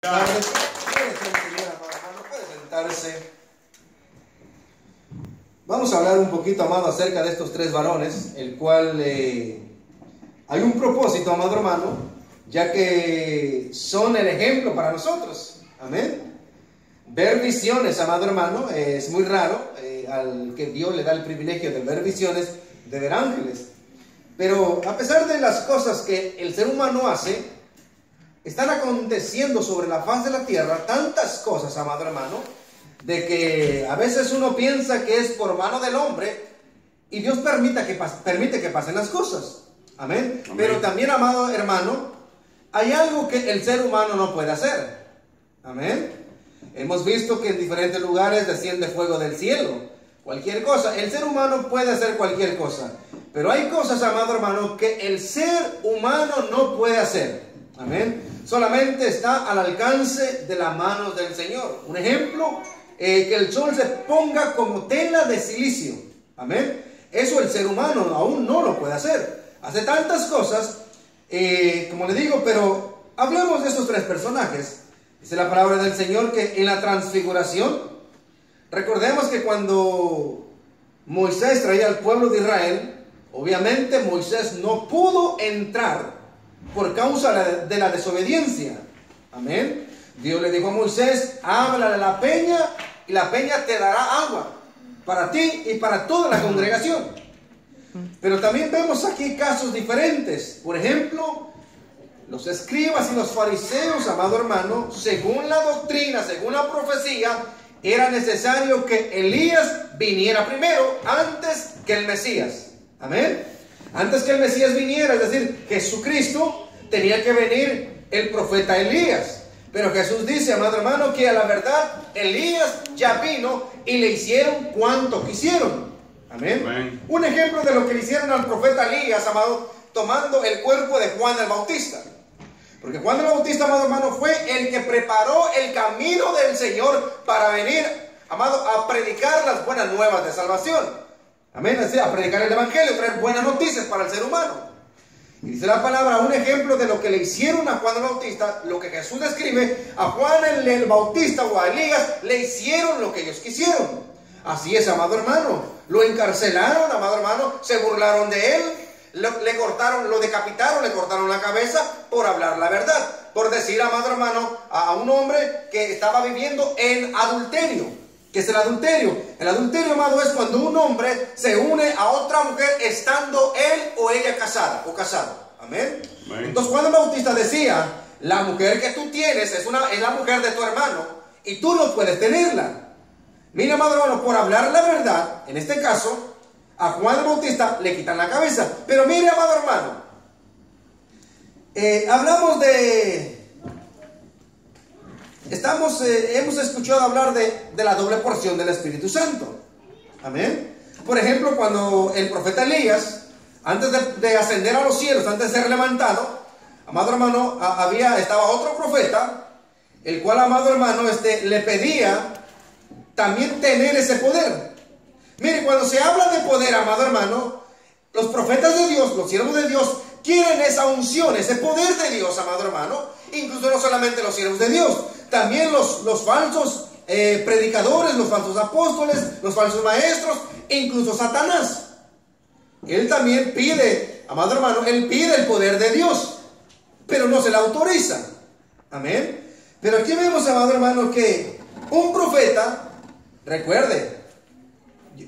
tardes. Puede sentarse. Vamos a hablar un poquito, amado, acerca de estos tres varones, el cual hay un propósito, amado hermano, ya que son el ejemplo para nosotros. Amén. Ver visiones, amado hermano, es muy raro al que Dios le da el privilegio de ver visiones, de ver ángeles. Pero a pesar de las cosas que el ser humano hace, están aconteciendo sobre la faz de la tierra tantas cosas, amado hermano, de que a veces uno piensa que es por mano del hombre y Dios permite que pasen las cosas. Amén. Amén. Pero también, amado hermano, hay algo que el ser humano no puede hacer. Amén. Hemos visto que en diferentes lugares desciende fuego del cielo. Cualquier cosa, el ser humano puede hacer cualquier cosa, pero hay cosas, amado hermano, que el ser humano no puede hacer. Amén. Solamente está al alcance de la mano del Señor. Un ejemplo, que el sol se ponga como tela de silicio. Amén. Eso el ser humano aún no lo puede hacer. Hace tantas cosas, como le digo, pero hablemos de estos tres personajes. Dice la palabra del Señor que en la transfiguración, recordemos que cuando Moisés traía al pueblo de Israel, obviamente Moisés no pudo entrar por causa de la desobediencia. Amén. Dios le dijo a Moisés: háblale a la peña y la peña te dará agua para ti y para toda la congregación. Pero también vemos aquí casos diferentes. Por ejemplo, los escribas y los fariseos, amado hermano, según la doctrina, según la profecía, era necesario que Elías viniera primero antes que el Mesías. Amén. Antes que el Mesías viniera, es decir, Jesucristo, tenía que venir el profeta Elías. Pero Jesús dice, amado hermano, que a la verdad Elías ya vino y le hicieron cuanto quisieron. Amén. Amén. Un ejemplo de lo que le hicieron al profeta Elías, amado, tomando el cuerpo de Juan el Bautista. Porque Juan el Bautista, amado hermano, fue el que preparó el camino del Señor para venir, amado, a predicar las buenas nuevas de salvación. Amén, así, a predicar el evangelio, traer buenas noticias para el ser humano. Y dice la palabra, un ejemplo de lo que le hicieron a Juan el Bautista, lo que Jesús describe, a Juan el Bautista o a Elías, le hicieron lo que ellos quisieron. Así es, amado hermano, lo encarcelaron, amado hermano, se burlaron de él, le cortaron, lo decapitaron, le cortaron la cabeza por hablar la verdad, por decir, amado hermano, a un hombre que estaba viviendo en adulterio. ¿Qué es el adulterio? El adulterio, amado, es cuando un hombre se une a otra mujer estando él o ella casada o casado. Amén. Amén. Entonces Juan el Bautista decía, la mujer que tú tienes es la mujer de tu hermano y tú no puedes tenerla. Mira, amado hermano, por hablar la verdad, en este caso, a Juan el Bautista le quitan la cabeza. Pero mire, amado hermano, hablamos de... hemos escuchado hablar de la doble porción del Espíritu Santo. Amén. Por ejemplo, cuando el profeta Elías, antes de ascender a los cielos, antes de ser levantado, amado hermano, estaba otro profeta, el cual, amado hermano, le pedía también tener ese poder. Mire, cuando se habla de poder, amado hermano, los profetas de Dios, los siervos de Dios, quieren esa unción, ese poder de Dios, amado hermano. Incluso no solamente los siervos de Dios, también los falsos predicadores, los falsos apóstoles, los falsos maestros, incluso Satanás. Él también pide, amado hermano, él pide el poder de Dios, pero no se le autoriza. Amén. Pero aquí vemos, amado hermano, que un profeta, recuerde,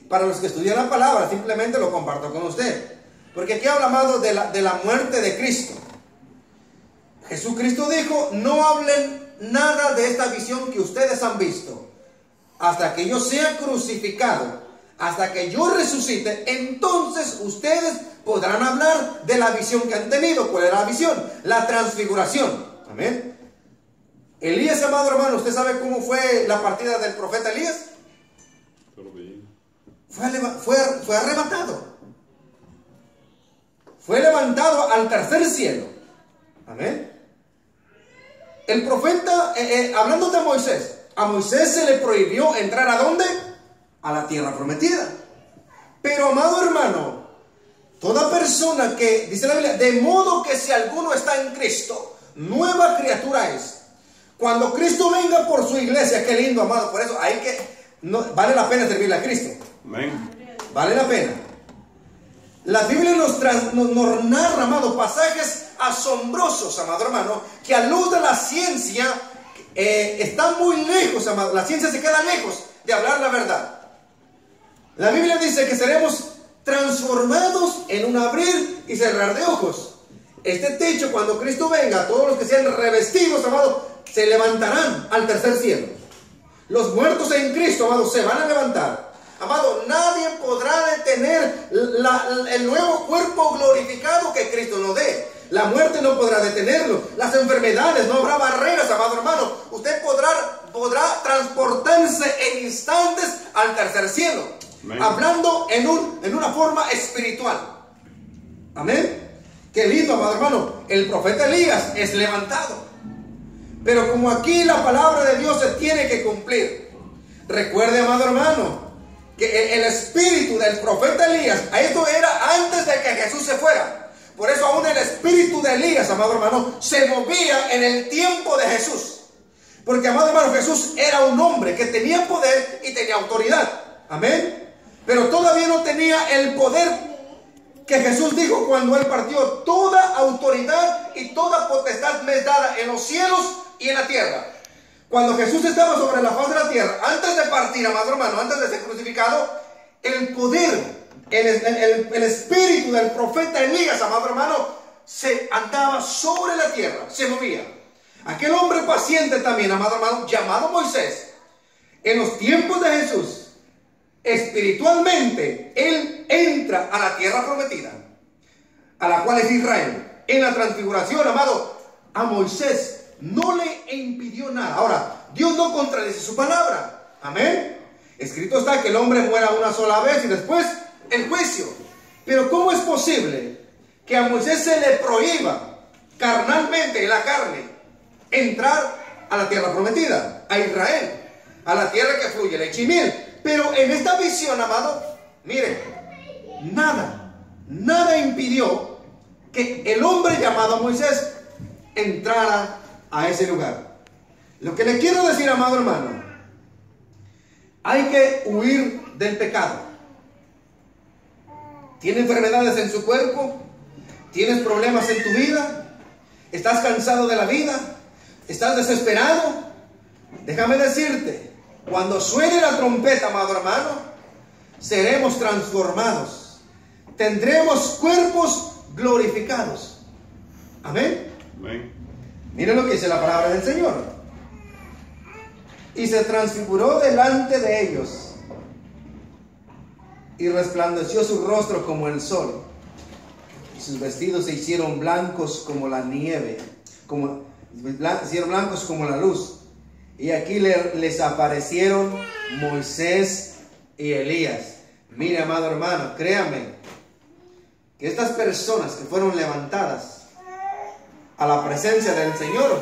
para los que estudian la palabra, simplemente lo comparto con usted, porque aquí habla, amado, de la muerte de Cristo. Jesucristo dijo, no hablen nada de esta visión que ustedes han visto, hasta que yo sea crucificado, hasta que yo resucite, entonces ustedes podrán hablar de la visión que han tenido. ¿Cuál era la visión? La transfiguración. Amén. Elías, amado hermano, ¿usted sabe cómo fue la partida del profeta Elías? Fue arrebatado. Fue levantado al tercer cielo. Amén. El profeta, hablando de Moisés, a Moisés se le prohibió entrar ¿a dónde? A la tierra prometida. Pero, amado hermano, toda persona que, dice la Biblia, de modo que si alguno está en Cristo, nueva criatura es. Cuando Cristo venga por su iglesia, qué lindo, amado. Por eso vale la pena servirle a Cristo. Amén. Vale la pena. La Biblia nos narra, amado, pasajes asombrosos, amado hermano, que a luz de la ciencia están muy lejos, amado. La ciencia se queda lejos de hablar la verdad. La Biblia dice que seremos transformados en un abrir y cerrar de ojos. Este techo, cuando Cristo venga, todos los que sean revestidos, amado, se levantarán al tercer cielo. Los muertos en Cristo, amado, se van a levantar. Amado, nadie podrá detener el nuevo cuerpo glorificado que Cristo nos dé. La muerte no podrá detenerlo. Las enfermedades, no habrá barreras, amado hermano. Usted podrá transportarse en instantes al tercer cielo. Amén. Hablando en una forma espiritual. Amén. Qué lindo, amado hermano. El profeta Elías es levantado. Pero como aquí la palabra de Dios se tiene que cumplir. Recuerde, amado hermano, que el espíritu del profeta Elías, esto era antes de que Jesús se fuera. Por eso aún el espíritu de Elías, amado hermano, se movía en el tiempo de Jesús. Porque, amado hermano, Jesús era un hombre que tenía poder y tenía autoridad. Amén. Pero todavía no tenía el poder que Jesús dijo cuando Él partió. Toda autoridad y toda potestad me es dada en los cielos y en la tierra. Cuando Jesús estaba sobre la faz de la tierra, antes de partir, amado hermano, antes de ser crucificado, el poder, el espíritu del profeta Elías, amado hermano, se andaba sobre la tierra, se movía. Aquel hombre paciente también, amado hermano, llamado Moisés, en los tiempos de Jesús, espiritualmente, él entra a la tierra prometida, a la cual es Israel. En la transfiguración, amado, a Moisés no le impidió nada. Ahora, Dios no contradice su palabra. Amén. Escrito está que el hombre muera una sola vez y después el juicio. Pero ¿cómo es posible que a Moisés se le prohíba carnalmente, en la carne, entrar a la tierra prometida, a Israel, a la tierra que fluye leche y miel? Pero en esta visión, amado, mire, nada impidió que el hombre llamado Moisés entrara a ese lugar. Lo que le quiero decir, amado hermano, hay que huir del pecado. ¿Tienes enfermedades en su cuerpo? ¿Tienes problemas en tu vida? ¿Estás cansado de la vida? ¿Estás desesperado? Déjame decirte, cuando suene la trompeta, amado hermano, seremos transformados. Tendremos cuerpos glorificados. Amén. Amén. Miren lo que dice la palabra del Señor. Y se transfiguró delante de ellos, y resplandeció su rostro como el sol, y sus vestidos se hicieron blancos como la nieve, se hicieron blancos como la luz. Y aquí les aparecieron Moisés y Elías. Mire, amado hermano, créame que estas personas que fueron levantadas a la presencia del Señor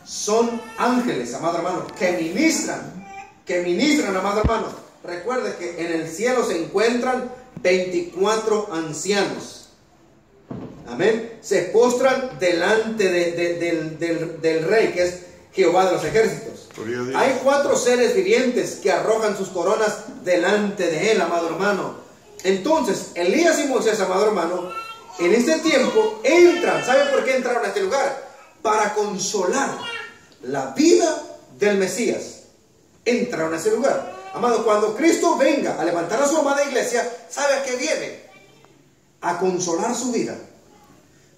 son ángeles, amado hermano, que ministran, amado hermano. Recuerde que en el cielo se encuentran 24 ancianos. Amén. Se postran delante del rey, que es Jehová de los ejércitos. Hay 4 seres vivientes que arrojan sus coronas delante de él, amado hermano. Entonces, Elías y Moisés, amado hermano, en este tiempo entran. ¿Sabe por qué entraron a este lugar? Para consolar la vida del Mesías. Entraron a ese lugar. Amado, cuando Cristo venga a levantar a su amada iglesia, ¿sabe a qué viene? A consolar su vida.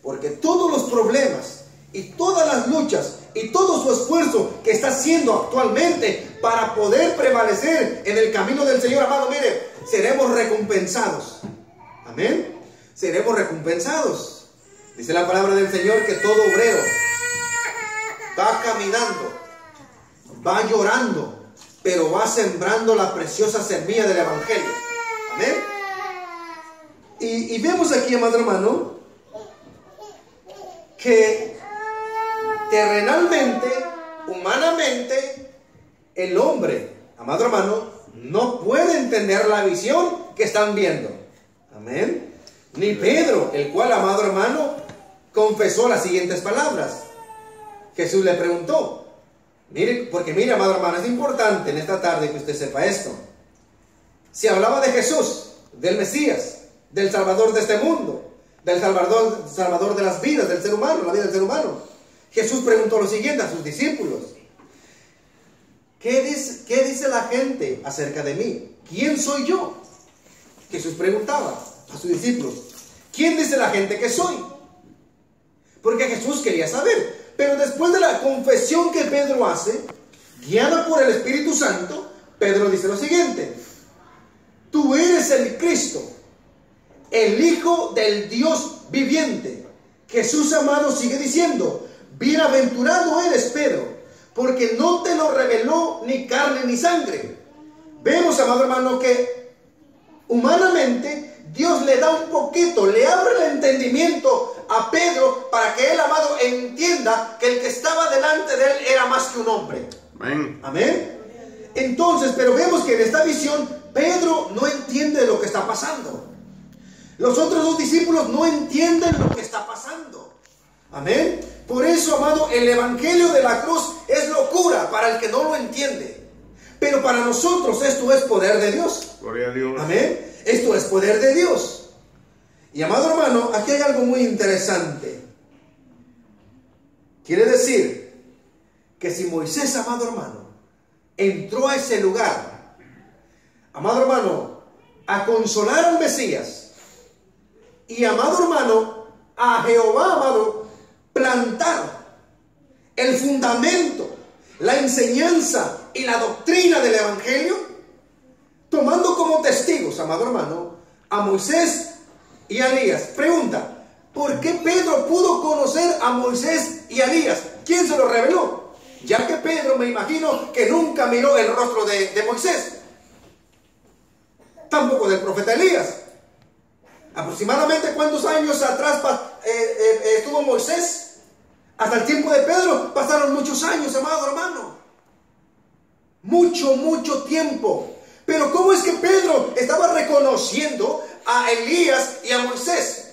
Porque todos los problemas y todas las luchas y todo su esfuerzo que está haciendo actualmente para poder prevalecer en el camino del Señor, amado, mire, seremos recompensados. Amén. Seremos recompensados. Dice la palabra del Señor que todo obrero va caminando, va llorando, pero va sembrando la preciosa semilla del Evangelio. Amén. Y vemos aquí, amado hermano, que terrenalmente, humanamente, el hombre, amado hermano, no puede entender la visión que están viendo. Amén. Ni Pedro, el cual, amado hermano, confesó las siguientes palabras. Jesús le preguntó: Mire, porque mire, amado hermano, es importante en esta tarde que usted sepa esto. Se hablaba de Jesús, del Mesías, del Salvador de este mundo, del Salvador de las vidas del ser humano, la vida del ser humano. Jesús preguntó lo siguiente a sus discípulos: ¿Qué dice la gente acerca de mí? ¿Quién soy yo? Jesús preguntaba a sus discípulos: ¿quién dice la gente que soy? Porque Jesús quería saber. Pero después de la confesión que Pedro hace, guiado por el Espíritu Santo, Pedro dice lo siguiente: tú eres el Cristo, el Hijo del Dios viviente. Jesús, amado, sigue diciendo: bienaventurado eres, Pedro, porque no te lo reveló ni carne ni sangre. Vemos, amado hermano, que humanamente Dios le da un poquito, le abre el entendimiento a Pedro para que él, amado, entienda que el que estaba delante de él era más que un hombre. Amén. Amén. Entonces, pero vemos que en esta visión Pedro no entiende lo que está pasando. Los otros dos discípulos no entienden lo que está pasando. Amén. Por eso, amado, el evangelio de la cruz es locura para el que no lo entiende. Pero para nosotros esto es poder de Dios. Gloria a Dios. Amén. Esto es poder de Dios. Y amado hermano, aquí hay algo muy interesante. Quiere decir que si Moisés, amado hermano, entró a ese lugar, amado hermano, a consolar al Mesías, y amado hermano, a Jehová, amado, plantar el fundamento, la enseñanza y la doctrina del evangelio, tomando como testigos, amado hermano, a Moisés y a Elías. Pregunta: ¿por qué Pedro pudo conocer a Moisés y a Elías? ¿Quién se lo reveló? Ya que Pedro, me imagino que nunca miró el rostro de Moisés, tampoco del profeta Elías. Aproximadamente ¿cuántos años atrás estuvo Moisés? Hasta el tiempo de Pedro pasaron muchos años, amado hermano. Mucho tiempo. Pero ¿cómo es que Pedro estaba reconociendo a Elías y a Moisés?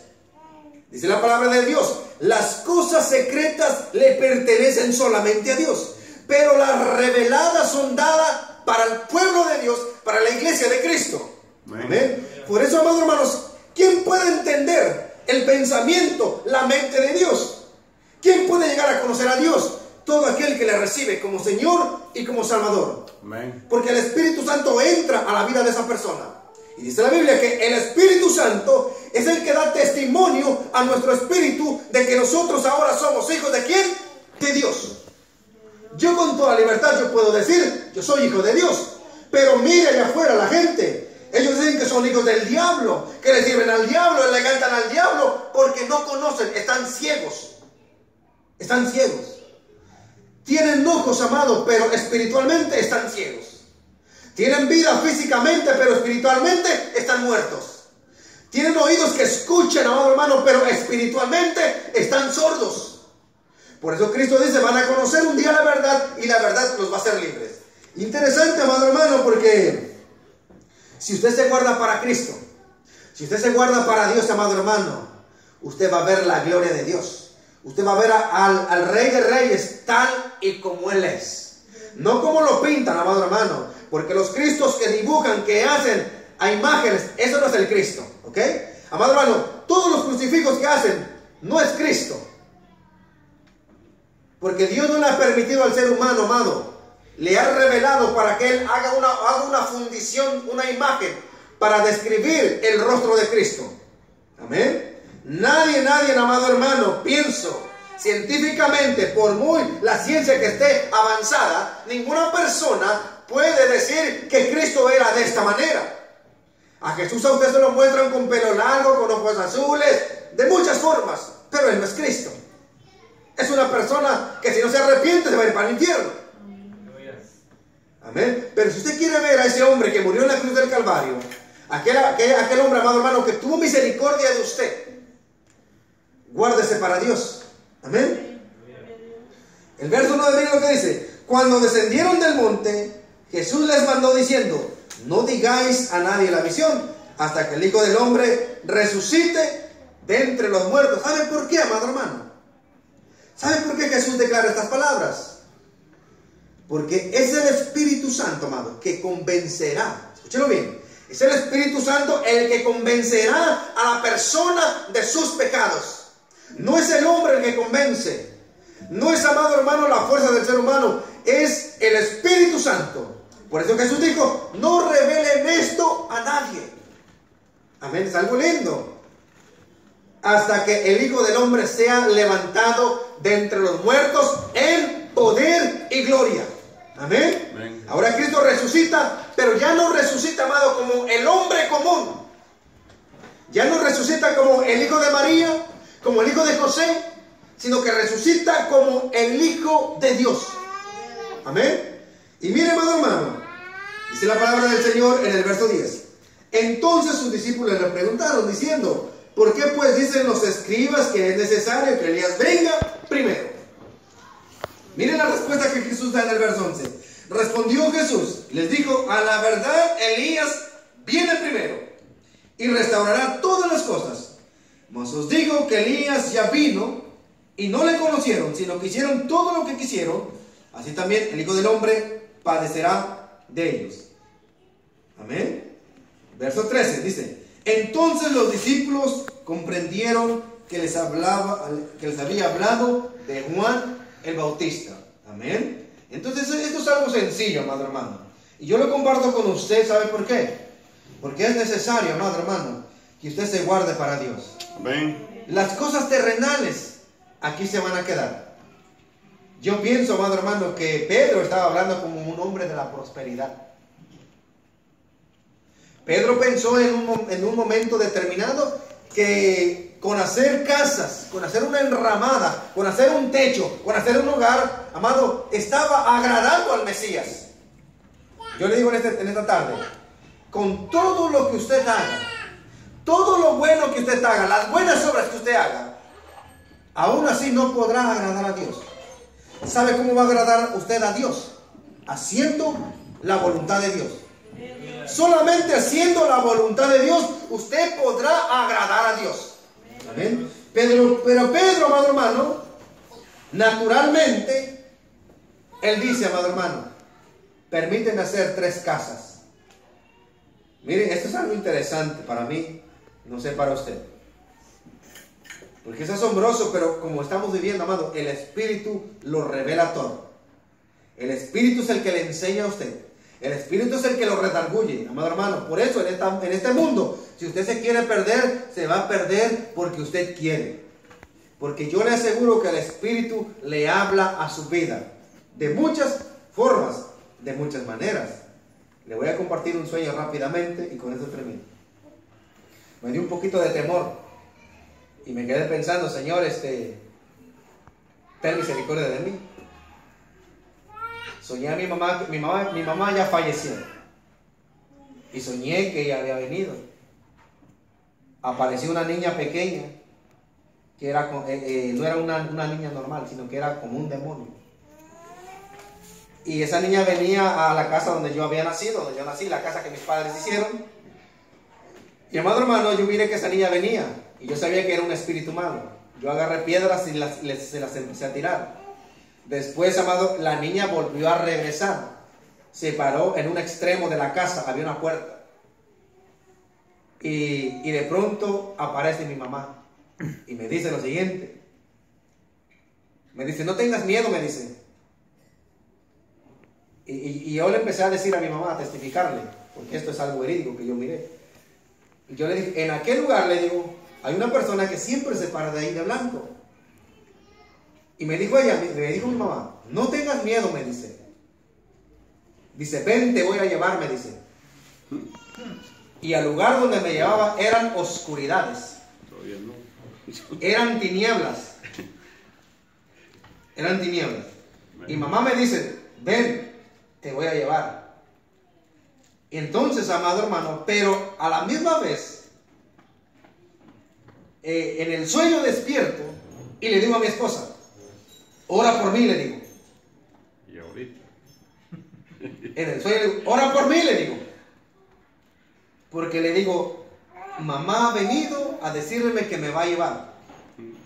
Dice la palabra de Dios: las cosas secretas le pertenecen solamente a Dios, pero las reveladas son dadas para el pueblo de Dios, para la iglesia de Cristo. Amén. Por eso, amados hermanos, ¿quién puede entender el pensamiento, la mente de Dios? ¿Quién puede llegar a conocer a Dios? Todo aquel que le recibe como Señor y como Salvador. Amén. Porque el Espíritu Santo entra a la vida de esa persona. Y dice la Biblia que el Espíritu Santo es el que da testimonio a nuestro espíritu de que nosotros ahora somos hijos ¿de quién? De Dios. Yo con toda libertad yo puedo decir: yo soy hijo de Dios. Pero mire allá afuera la gente, ellos dicen que son hijos del diablo, que le sirven al diablo, le cantan al diablo, porque no conocen, están ciegos. Están ciegos. Tienen ojos, amados, pero espiritualmente están ciegos. Tienen vida físicamente, pero espiritualmente están muertos. Tienen oídos que escuchan, amado hermano, pero espiritualmente están sordos. Por eso Cristo dice: van a conocer un día la verdad y la verdad los va a hacer libres. Interesante, amado hermano, porque si usted se guarda para Cristo, si usted se guarda para Dios, amado hermano, usted va a ver la gloria de Dios. Usted va a ver al Rey de Reyes tal y como Él es. No como lo pintan, amado hermano. Porque los cristos que dibujan, que hacen a imágenes, eso no es el Cristo. ¿Ok? Amado hermano, todos los crucifijos que hacen no es Cristo. Porque Dios no le ha permitido al ser humano, amado. Le ha revelado para que Él haga una fundición, una imagen, para describir el rostro de Cristo. Amén. Nadie, amado hermano, pienso, científicamente, por muy la ciencia que esté avanzada, ninguna persona puede decir que Cristo era de esta manera. A Jesús a usted se lo muestran con pelo largo, con ojos azules, de muchas formas, pero Él no es Cristo. Es una persona que si no se arrepiente se va a ir para el infierno. Amén. Pero si usted quiere ver a ese hombre que murió en la cruz del Calvario, aquel hombre, amado hermano, que tuvo misericordia de usted, guárdese para Dios. Amén. El verso 9 mira lo que dice: cuando descendieron del monte, Jesús les mandó diciendo: no digáis a nadie la visión hasta que el Hijo del Hombre resucite de entre los muertos. ¿Saben por qué, amado hermano? ¿Saben por qué Jesús declara estas palabras? Porque es el Espíritu Santo, amado, que convencerá. Escúchelo bien. Es el Espíritu Santo el que convencerá a la persona de sus pecados. No es el hombre el que convence. No es, amado hermano, la fuerza del ser humano. Es el Espíritu Santo. Por eso Jesús dijo, no revelen esto a nadie. Amén, es algo lindo. Hasta que el Hijo del Hombre sea levantado de entre los muertos en poder y gloria. Amén. Amén. Ahora Cristo resucita, pero ya no resucita, amado, como el hombre común. Ya no resucita como el hijo de María, como el hijo de José, sino que resucita como el Hijo de Dios. Amén. Y mire, amado hermano, dice la palabra del Señor en el verso 10. Entonces sus discípulos le preguntaron diciendo, ¿por qué pues dicen los escribas que es necesario que Elías venga primero? Miren la respuesta que Jesús da en el verso 11. Respondió Jesús, les dijo, a la verdad Elías viene primero y restaurará todas las cosas. Mas os digo que Elías ya vino y no le conocieron, sino que hicieron todo lo que quisieron. Así también el Hijo del Hombre padecerá de ellos. Amén. Verso 13 dice, entonces los discípulos comprendieron que les había hablado de Juan el Bautista. Amén. Entonces esto es algo sencillo, amado hermano. Y yo lo comparto con usted, ¿sabe por qué? Porque es necesario, amado hermano, que usted se guarde para Dios. Amén. Las cosas terrenales aquí se van a quedar. Yo pienso, amado hermano, que Pedro estaba hablando como un hombre de la prosperidad. Pedro pensó en un momento determinado que con hacer casas, con hacer una enramada, con hacer un techo, con hacer un hogar, amado, estaba agradando al Mesías. Yo le digo en esta tarde, con todo lo que usted haga, todo lo bueno que usted haga, las buenas obras que usted haga, aún así no podrá agradar a Dios. ¿Sabe cómo va a agradar usted a Dios? Haciendo la voluntad de Dios. Solamente haciendo la voluntad de Dios usted podrá agradar a Dios. Amén. Pero Pedro, amado hermano, naturalmente, él dice, amado hermano, permíteme hacer 3 casas. Miren, esto es algo interesante para mí, no sé para usted. Porque es asombroso, pero como estamos viviendo, amado, el Espíritu lo revela todo. El Espíritu es el que le enseña a usted. El Espíritu es el que lo redarguye, amado hermano. Por eso en este mundo, si usted se quiere perder, se va a perder porque usted quiere. Porque yo le aseguro que el Espíritu le habla a su vida. De muchas formas, de muchas maneras. Le voy a compartir un sueño rápidamente y con eso termino. Me dio un poquito de temor. Y me quedé pensando, Señor, ten misericordia de mí. Soñé a mi mamá ya falleció. Y soñé que ella había venido. Apareció una niña pequeña, que era, no era una niña normal, sino que era como un demonio. Y esa niña venía a la casa donde yo había nacido, donde yo nací, la casa que mis padres hicieron. Y amado hermano, yo miré que esa niña venía. Y yo sabía que era un espíritu malo. Yo agarré piedras y se las empecé a tirar. Después, amado, la niña volvió a regresar. Se paró en un extremo de la casa, había una puerta. Y de pronto aparece mi mamá. Y me dice lo siguiente. Me dice, no tengas miedo, me dice. Y yo le empecé a decir a mi mamá, a testificarle, porque esto es algo verídico que yo miré. Y yo le dije, en aquel lugar, le digo, hay una persona que siempre se para de ahí de blanco. Y me dijo ella, me dijo mi mamá, no tengas miedo, me dice. Dice, ven, te voy a llevar, me dice. Y al lugar donde me llevaba eran oscuridades. Eran tinieblas. Eran tinieblas. Y mamá me dice, ven, te voy a llevar. Y entonces, amado hermano, pero a la misma vez, en el sueño despierto y le digo a mi esposa, ora por mí, le digo. Y ahorita. En el sueño le digo, ora por mí, le digo. Porque le digo, mamá ha venido a decirme que me va a llevar.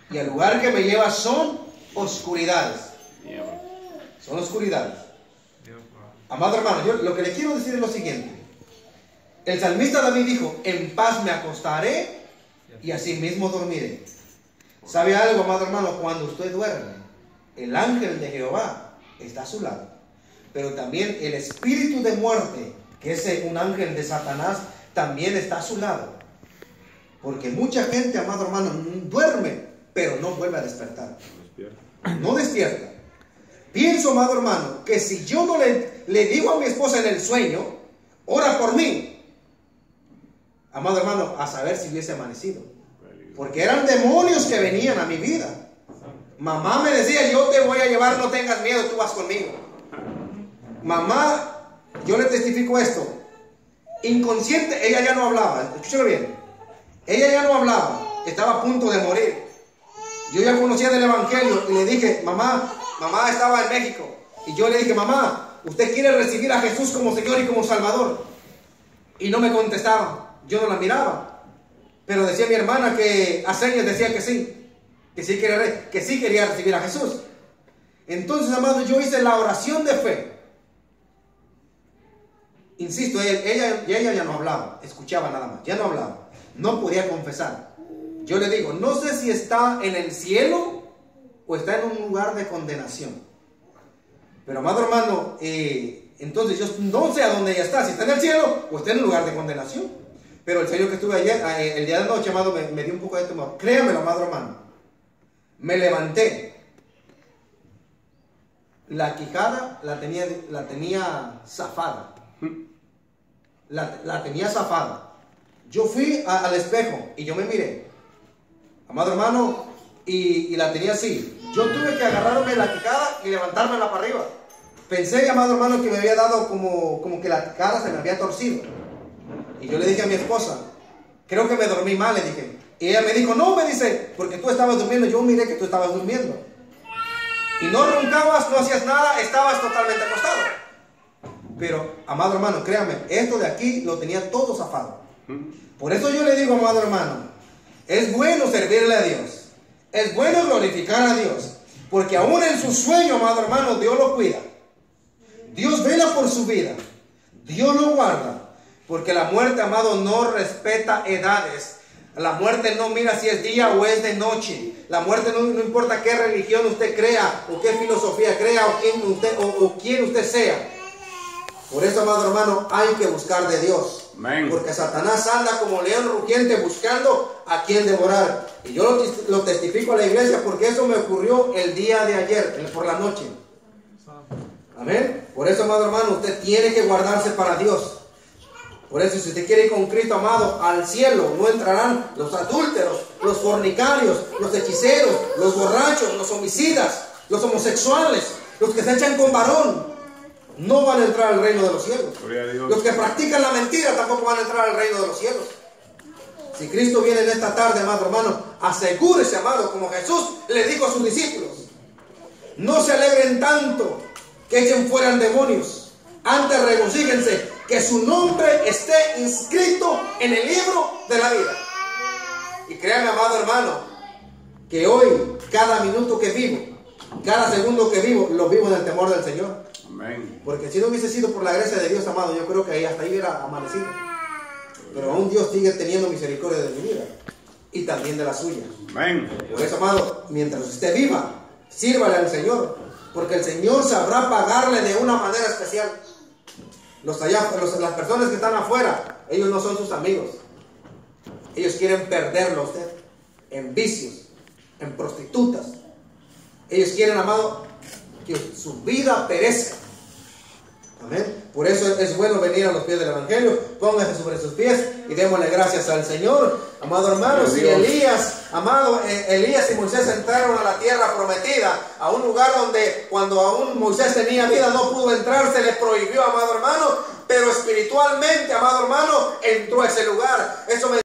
Y al lugar que me lleva son oscuridades. Son oscuridades. Amado hermano, yo lo que le quiero decir es lo siguiente. El salmista David dijo, en paz me acostaré y asimismo dormiré. ¿Sabe algo, amado hermano? Cuando usted duerme, el ángel de Jehová está a su lado. Pero también el espíritu de muerte, que es un ángel de Satanás, también está a su lado. Porque mucha gente, amado hermano, duerme, pero no vuelve a despertar. No despierta. Pienso, amado hermano, que si yo no le digo a mi esposa en el sueño, ora por mí, amado hermano, a saber si hubiese amanecido. Porque eran demonios que venían a mi vida. Mamá me decía, yo te voy a llevar, no tengas miedo, tú vas conmigo. Mamá, yo le testifico esto. Inconsciente, ella ya no hablaba. Escúchalo bien. Ella ya no hablaba. Estaba a punto de morir. Yo ya conocía del evangelio y le dije, mamá estaba en México. Y yo le dije, mamá, ¿usted quiere recibir a Jesús como Señor y como Salvador? Y no me contestaba. Yo no la miraba. Pero decía mi hermana que a señas decía que sí. Que sí quería recibir a Jesús. Entonces, amado, yo hice la oración de fe. Insisto, ella ya no hablaba, escuchaba nada más, ya no hablaba, no podía confesar. Yo le digo, no sé si está en el cielo o está en un lugar de condenación. Pero, amado hermano, entonces yo no sé a dónde ella está, si está en el cielo o está en un lugar de condenación. Pero el señor que estuve ayer, el día de noche, amado, me dio un poco de temor. Créamelo, amado hermano. Me levanté. La quijada la tenía zafada. La tenía zafada. Yo fui al espejo y yo me miré, amado hermano, y la tenía así. Yo tuve que agarrarme la quijada y levantármela para arriba. Pensé, amado hermano, que me había dado como que la quijada se me había torcido. Y yo le dije a mi esposa, creo que me dormí mal, le dije. Y ella me dijo, no, me dice, porque tú estabas durmiendo. Yo miré que tú estabas durmiendo. Y no roncabas, no hacías nada, estabas totalmente acostado. Pero, amado hermano, créame, esto de aquí lo tenía todo zafado. Por eso yo le digo, amado hermano, es bueno servirle a Dios. Es bueno glorificar a Dios. Porque aún en su sueño, amado hermano, Dios lo cuida. Dios vela por su vida. Dios lo guarda. Porque la muerte, amado, no respeta edades. La muerte no mira si es día o es de noche. La muerte no importa qué religión usted crea, o qué filosofía crea, o quién usted sea. Por eso, amado hermano, hay que buscar de Dios. Amén. Porque Satanás anda como león rugiente buscando a quien devorar. Y yo lo testifico a la iglesia porque eso me ocurrió el día de ayer, por la noche. Amén. Por eso, amado hermano, usted tiene que guardarse para Dios. Por eso, si usted quiere ir con Cristo, amado, al cielo no entrarán los adúlteros, los fornicarios, los hechiceros, los borrachos, los homicidas, los homosexuales, los que se echan con varón. No van a entrar al reino de los cielos. Los que practican la mentira tampoco van a entrar al reino de los cielos. Si Cristo viene en esta tarde, amado hermano, asegúrese, amado, como Jesús le dijo a sus discípulos, no se alegren tanto que echen fuera demonios. Antes regocíjense que su nombre esté inscrito en el libro de la vida. Y créanme, amado hermano, que hoy, cada minuto que vivo, cada segundo que vivo, lo vivo en el temor del Señor. Amén. Porque si no hubiese sido por la gracia de Dios, amado, yo creo que hasta ahí hubiera amanecido. Pero aún Dios sigue teniendo misericordia de mi vida y también de la suya. Amén. Por eso, amado, mientras usted viva, sírvale al Señor, porque el Señor sabrá pagarle de una manera especial. Las personas que están afuera, ellos no son sus amigos. Ellos quieren perderlo a usted en vicios, en prostitutas. Ellos quieren, amado, que su vida perezca. Amén. Por eso es bueno venir a los pies del Evangelio. Póngase sobre sus pies y démosle gracias al Señor. Amado hermano, si Elías y Moisés entraron a la tierra prometida, a un lugar donde cuando aún Moisés tenía vida no pudo entrar, se le prohibió, amado hermano, pero espiritualmente, amado hermano, entró a ese lugar. Eso me